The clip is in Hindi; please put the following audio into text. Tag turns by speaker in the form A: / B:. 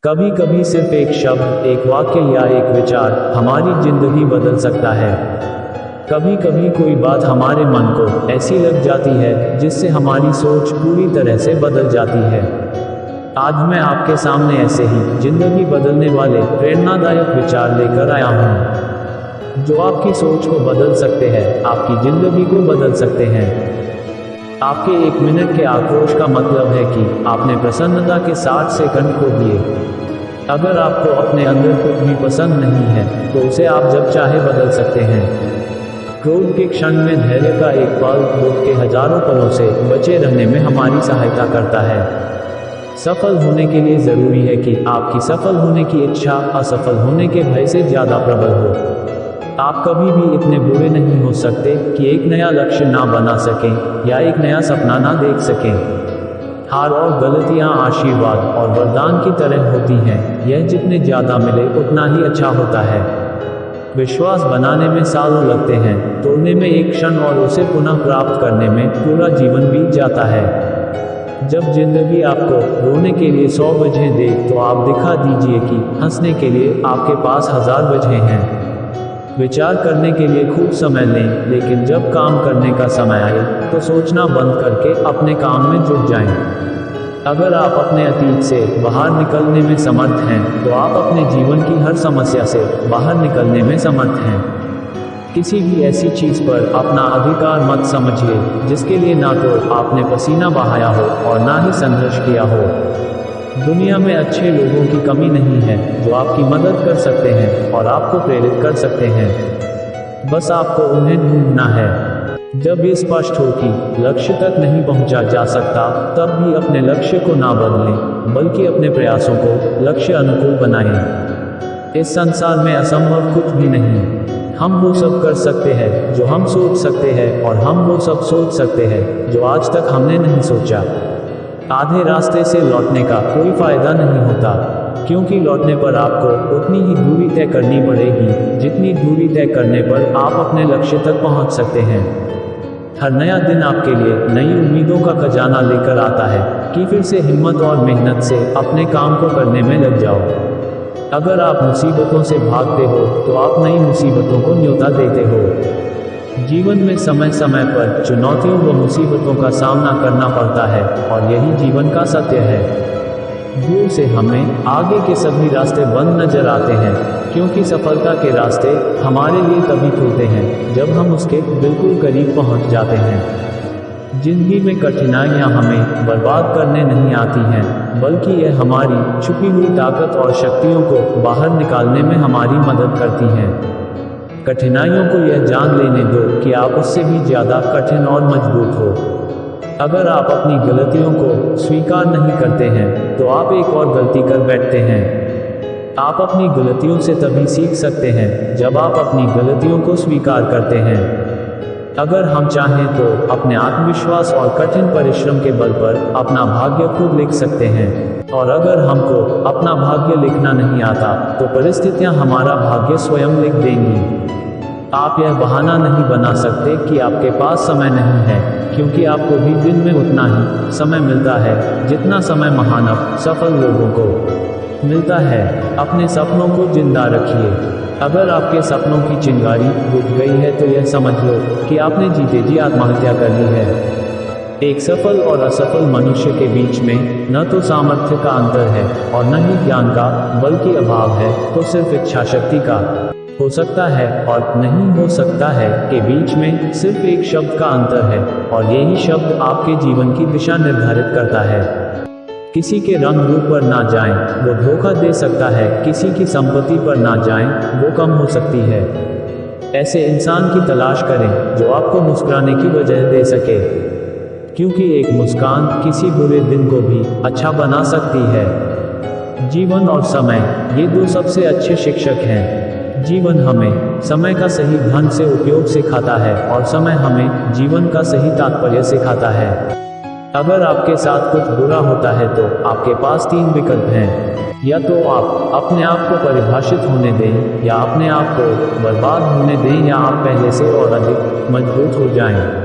A: कभी कभी सिर्फ एक शब्द, एक वाक्य या एक विचार हमारी जिंदगी बदल सकता है। कभी कभी कोई बात हमारे मन को ऐसी लग जाती है जिससे हमारी सोच पूरी तरह से बदल जाती है। आज मैं आपके सामने ऐसे ही जिंदगी बदलने वाले प्रेरणादायक विचार लेकर आया हूँ, जो आपकी सोच को बदल सकते हैं, आपकी जिंदगी को बदल सकते हैं। आपके 1 मिनट के आक्रोश का मतलब है कि आपने प्रसन्नता के 60 सेकंड खो दिए। अगर आपको अपने अंदर कुछ भी पसंद नहीं है तो उसे आप जब चाहे बदल सकते हैं। क्रोध के क्षण में धैर्य का एक पल दुख के हजारों पलों से बचे रहने में हमारी सहायता करता है। सफल होने के लिए जरूरी है कि आपकी सफल होने की इच्छा असफल होने के भय से ज्यादा प्रबल हो। आप कभी भी इतने बुरे नहीं हो सकते कि एक नया लक्ष्य ना बना सकें या एक नया सपना ना देख सकें। हार और गलतियां आशीर्वाद और वरदान की तरह होती हैं, यह जितने ज्यादा मिले उतना ही अच्छा होता है। विश्वास बनाने में सालों लगते हैं, तोड़ने में एक क्षण और उसे पुनः प्राप्त करने में पूरा जीवन बीत जाता है। जब जिंदगी आपको रोने के लिए 100 वजह दे तो आप दिखा दीजिए कि हंसने के लिए आपके पास 1000 वजह हैं। विचार करने के लिए खूब समय लें, लेकिन जब काम करने का समय आए तो सोचना बंद करके अपने काम में जुट जाएं। अगर आप अपने अतीत से बाहर निकलने में समर्थ हैं तो आप अपने जीवन की हर समस्या से बाहर निकलने में समर्थ हैं। किसी भी ऐसी चीज पर अपना अधिकार मत समझिए जिसके लिए ना तो आपने पसीना बहाया हो और ना ही संघर्ष किया हो। दुनिया में अच्छे लोगों की कमी नहीं है जो आपकी मदद कर सकते हैं और आपको प्रेरित कर सकते हैं। बस आपको उन्हें ढूंढना है। जब ये स्पष्ट हो कि लक्ष्य तक नहीं पहुंचा जा सकता, तब भी अपने लक्ष्य को ना बदलें, बल्कि अपने प्रयासों को लक्ष्य अनुकूल बनाएं। इस संसार में असंभव कुछ भी नहीं। हम वो सब कर सकते हैं जो हम सोच सकते हैं, और हम वो सब सोच सकते हैं जो आज तक हमने नहीं सोचा। आधे रास्ते से लौटने का कोई फायदा नहीं होता, क्योंकि लौटने पर आपको उतनी ही दूरी तय करनी पड़ेगी जितनी दूरी तय करने पर आप अपने लक्ष्य तक पहुंच सकते हैं। हर नया दिन आपके लिए नई उम्मीदों का खजाना लेकर आता है कि फिर से हिम्मत और मेहनत से अपने काम को करने में लग जाओ। अगर आप मुसीबतों से भागते हो तो आप नई मुसीबतों को न्योता देते हो। जीवन में समय समय पर चुनौतियों व मुसीबतों का सामना करना पड़ता है, और यही जीवन का सत्य है। दूर से हमें आगे के सभी रास्ते बंद नजर आते हैं, क्योंकि सफलता के रास्ते हमारे लिए तभी खुलते हैं जब हम उसके बिल्कुल करीब पहुंच जाते हैं। जिंदगी में कठिनाइयां हमें बर्बाद करने नहीं आती हैं, बल्कि यह हमारी छुपी हुई ताकत और शक्तियों को बाहर निकालने में हमारी मदद करती हैं। कठिनाइयों को यह जान लेने दो कि आप उससे भी ज्यादा कठिन और मजबूत हो। अगर आप अपनी गलतियों को स्वीकार नहीं करते हैं तो आप एक और गलती कर बैठते हैं। आप अपनी गलतियों से तभी सीख सकते हैं जब आप अपनी गलतियों को स्वीकार करते हैं। अगर हम चाहें तो अपने आत्मविश्वास और कठिन परिश्रम के बल पर अपना भाग्य खुद लिख सकते हैं, और अगर हमको अपना भाग्य लिखना नहीं आता तो परिस्थितियां हमारा भाग्य स्वयं लिख देंगी। आप यह बहाना नहीं बना सकते कि आपके पास समय नहीं है, क्योंकि आपको भी दिन में उतना ही समय मिलता है जितना समय महानव सफल लोगों को मिलता है। अपने सपनों को जिंदा रखिए। अगर आपके सपनों की चिंगारी बुझ गई है तो यह समझ लो कि आपने जीते जी आत्महत्या कर ली है। एक सफल और असफल मनुष्य के बीच में न तो सामर्थ्य का अंतर है और न ही ज्ञान का, बल्कि अभाव है तो सिर्फ इच्छा शक्ति का। हो सकता है और नहीं हो सकता है के बीच में सिर्फ एक शब्द का अंतर है, और यही शब्द आपके जीवन की दिशा निर्धारित करता है। किसी के रंग रूप पर ना जाएं, वो धोखा दे सकता है। किसी की संपत्ति पर ना जाएं, वो कम हो सकती है। ऐसे इंसान की तलाश करें जो आपको मुस्कुराने की वजह दे सके, क्योंकि एक मुस्कान किसी बुरे दिन को भी अच्छा बना सकती है। जीवन और समय, ये 2 सबसे अच्छे शिक्षक हैं। जीवन हमें समय का सही ढंग से उपयोग सिखाता है, और समय हमें जीवन का सही तात्पर्य सिखाता है। अगर आपके साथ कुछ बुरा होता है तो आपके पास 3 विकल्प हैं। या तो आप अपने आप को परिभाषित होने दें, या अपने आप को बर्बाद होने दें, या आप पहले से और अधिक मजबूत हो जाएं।